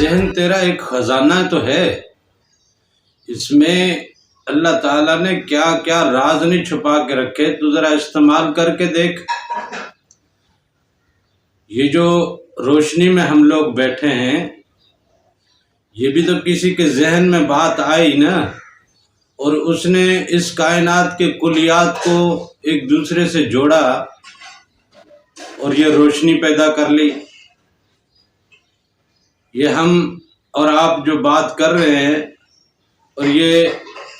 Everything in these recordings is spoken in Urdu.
ذہن تیرا ایک خزانہ تو ہے، اس میں اللہ تعالیٰ نے کیا کیا راز نہیں چھپا کے رکھے، تو ذرا استعمال کر کے دیکھ۔ یہ جو روشنی میں ہم لوگ بیٹھے ہیں، یہ بھی تو کسی کے ذہن میں بات آئی نا، اور اس نے اس کائنات کے کلیات کو ایک دوسرے سے جوڑا اور یہ روشنی پیدا کر لی۔ یہ ہم اور آپ جو بات کر رہے ہیں اور یہ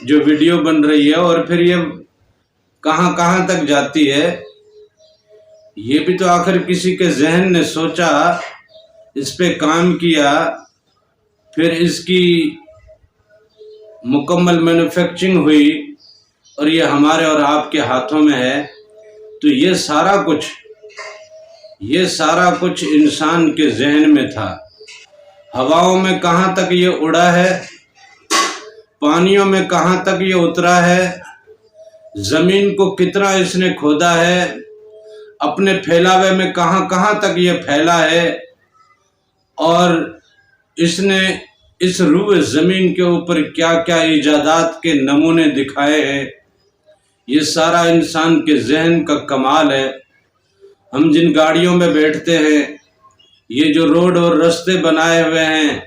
جو ویڈیو بن رہی ہے اور پھر یہ کہاں کہاں تک جاتی ہے، یہ بھی تو آخر کسی کے ذہن نے سوچا، اس پہ کام کیا، پھر اس کی مکمل مینوفیکچرنگ ہوئی اور یہ ہمارے اور آپ کے ہاتھوں میں ہے۔ تو یہ سارا کچھ انسان کے ذہن میں تھا۔ ہواؤں میں کہاں تک یہ اڑا ہے، پانیوں میں کہاں تک یہ اترا ہے، زمین کو کتنا اس نے کھودا ہے، اپنے پھیلاوے میں کہاں کہاں تک یہ پھیلا ہے، اور اس نے اس روئے زمین کے اوپر کیا کیا ایجادات کے نمونے دکھائے ہیں، یہ سارا انسان کے ذہن کا کمال ہے۔ ہم جن گاڑیوں میں بیٹھتے ہیں، یہ جو روڈ اور رستے بنائے ہوئے ہیں،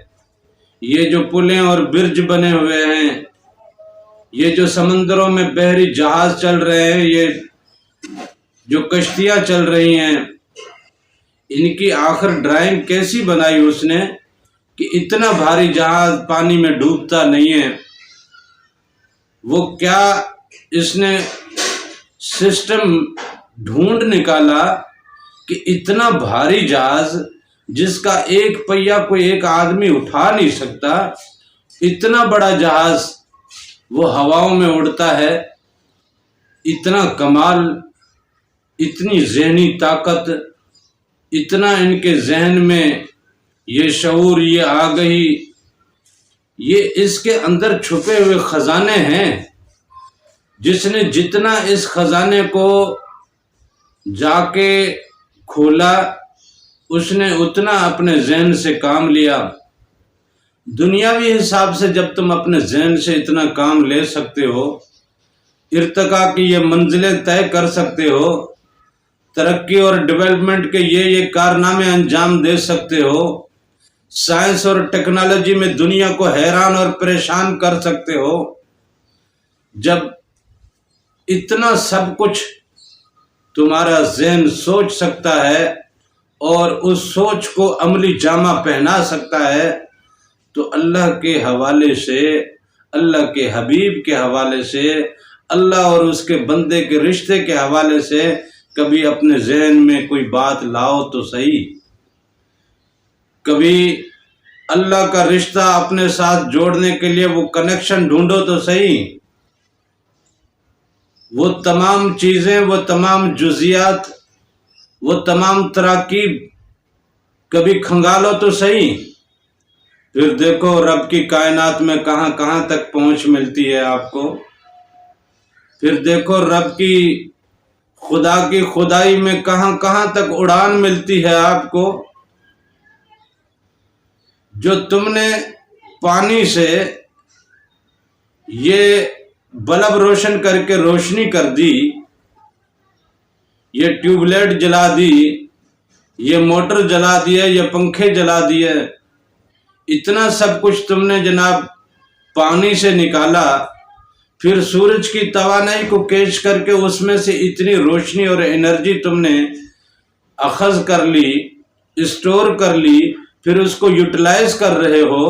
یہ جو پلیں اور برج بنے ہوئے ہیں، یہ جو سمندروں میں بحری جہاز چل رہے ہیں، یہ جو کشتیاں چل رہی ہیں، ان کی آخر ڈرائنگ کیسی بنائی اس نے کہ اتنا بھاری جہاز پانی میں ڈوبتا نہیں ہے؟ وہ کیا اس نے سسٹم ڈھونڈ نکالا کہ اتنا بھاری جہاز جس کا ایک پہیہ کوئی ایک آدمی اٹھا نہیں سکتا، اتنا بڑا جہاز وہ ہواؤں میں اڑتا ہے۔ اتنا کمال، اتنی ذہنی طاقت، اتنا ان کے ذہن میں یہ شعور، یہ آگہی، یہ اس کے اندر چھپے ہوئے خزانے ہیں۔ جس نے جتنا اس خزانے کو جا کے کھولا، اس نے اتنا اپنے ذہن سے کام لیا۔ دنیاوی حساب سے جب تم اپنے ذہن سے اتنا کام لے سکتے ہو، ارتقاء کی یہ منزلیں طے کر سکتے ہو، ترقی اور ڈیولپمنٹ کے یہ کارنامے انجام دے سکتے ہو، سائنس اور ٹیکنالوجی میں دنیا کو حیران اور پریشان کر سکتے ہو، جب اتنا سب کچھ تمہارا ذہن سوچ سکتا ہے اور اس سوچ کو عملی جامہ پہنا سکتا ہے، تو اللہ کے حوالے سے، اللہ کے حبیب کے حوالے سے، اللہ اور اس کے بندے کے رشتے کے حوالے سے کبھی اپنے ذہن میں کوئی بات لاؤ تو صحیح، کبھی اللہ کا رشتہ اپنے ساتھ جوڑنے کے لیے وہ کنیکشن ڈھونڈو تو صحیح، وہ تمام چیزیں، وہ تمام جزیات، وہ تمام تراکیب کبھی کھنگالو تو صحیح۔ پھر دیکھو رب کی کائنات میں کہاں کہاں تک پہنچ ملتی ہے آپ کو، پھر دیکھو رب کی خدا کی خدائی میں کہاں کہاں تک اڑان ملتی ہے آپ کو۔ جو تم نے پانی سے یہ بلب روشن کر کے روشنی کر دی، یہ ٹیوب لائٹ جلا دی، یہ موٹر جلا دیا، یہ پنکھے جلا دیے، اتنا سب کچھ تم نے جناب پانی سے نکالا، پھر سورج کی توانائی کو کیچ کر کے اس میں سے اتنی روشنی اور انرجی تم نے اخذ کر لی، اسٹور کر لی، پھر اس کو یوٹیلائز کر رہے ہو۔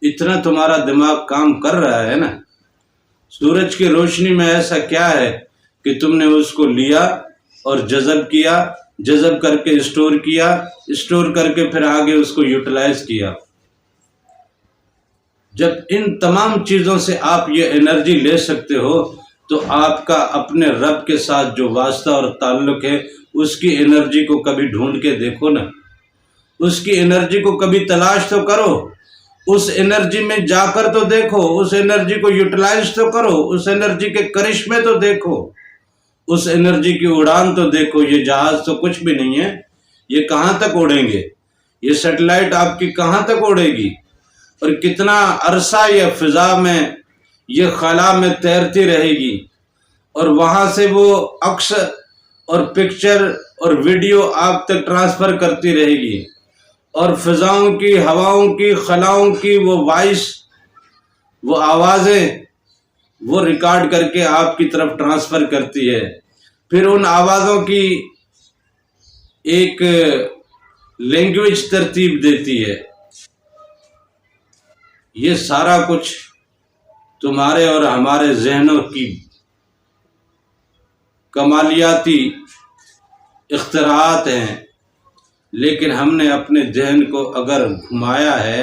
اتنا تمہارا دماغ کام کر رہا ہے نا۔ سورج کی روشنی میں ایسا کیا ہے کہ تم نے اس کو لیا اور جذب کیا، جذب کر کے اسٹور کیا، اسٹور کر کے پھر آگے اس کو یوٹیلائز کیا۔ جب ان تمام چیزوں سے آپ یہ انرجی لے سکتے ہو، تو آپ کا اپنے رب کے ساتھ جو واسطہ اور تعلق ہے، اس کی انرجی کو کبھی ڈھونڈ کے دیکھو نا، اس کی انرجی کو کبھی تلاش تو کرو، اس انرجی میں جا کر تو دیکھو، اس انرجی کو یوٹیلائز تو کرو، اس انرجی کے کرشمے تو دیکھو، اس انرجی کی اڑان تو دیکھو۔ یہ جہاز تو کچھ بھی نہیں ہے، یہ کہاں تک اڑیں گے؟ یہ سیٹلائٹ آپ کی کہاں تک اڑے گی؟ اور کتنا عرصہ یہ فضا میں، یہ خلا میں تیرتی رہے گی، اور وہاں سے وہ عکس اور پکچر اور ویڈیو آپ تک ٹرانسفر کرتی رہے گی، اور فضاؤں کی، ہواؤں کی، خلاؤں کی وہ وائس، وہ آوازیں وہ ریکارڈ کر کے آپ کی طرف ٹرانسفر کرتی ہے۔ پھر ان آوازوں کی ایک لینگویج ترتیب دیتی ہے۔ یہ سارا کچھ تمہارے اور ہمارے ذہنوں کی کمالیاتی اختراعات ہیں، لیکن ہم نے اپنے ذہن کو اگر گھمایا ہے،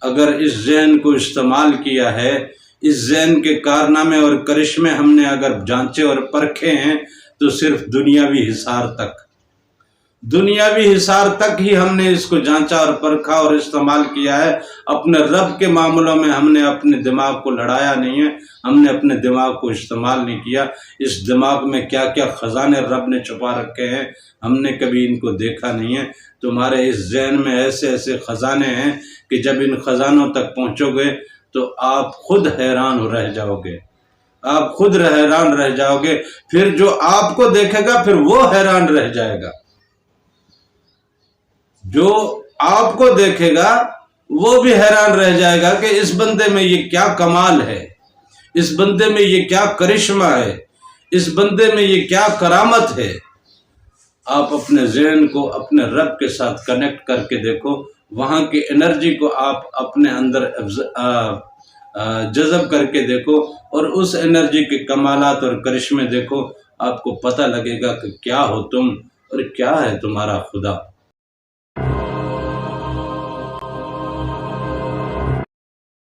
اگر اس ذہن کو استعمال کیا ہے، اس ذہن کے کارنامے اور کرشمے ہم نے اگر جانچے اور پرکھے ہیں، تو صرف دنیاوی حصار تک ہی ہم نے اس کو جانچا اور پرکھا اور استعمال کیا ہے۔ اپنے رب کے معاملوں میں ہم نے اپنے دماغ کو لڑایا نہیں ہے، ہم نے اپنے دماغ کو استعمال نہیں کیا۔ اس دماغ میں کیا کیا خزانے رب نے چھپا رکھے ہیں، ہم نے کبھی ان کو دیکھا نہیں ہے۔ تمہارے اس ذہن میں ایسے ایسے خزانے ہیں کہ جب ان خزانوں تک پہنچو گے تو آپ خود حیران رہ جاؤ گے، آپ خود حیران رہ جاؤ گے۔ پھر جو آپ کو دیکھے گا پھر وہ حیران رہ جائے گا، جو آپ کو دیکھے گا وہ بھی حیران رہ جائے گا کہ اس بندے میں یہ کیا کمال ہے، اس بندے میں یہ کیا کرشمہ ہے، اس بندے میں یہ کیا کرامت ہے۔ آپ اپنے ذہن کو اپنے رب کے ساتھ کنیکٹ کر کے دیکھو، وہاں کی انرجی کو آپ اپنے اندر جذب کر کے دیکھو، اور اس انرجی کے کمالات اور کرشمے دیکھو، آپ کو پتہ لگے گا کہ کیا ہو تم اور کیا ہے تمہارا خدا۔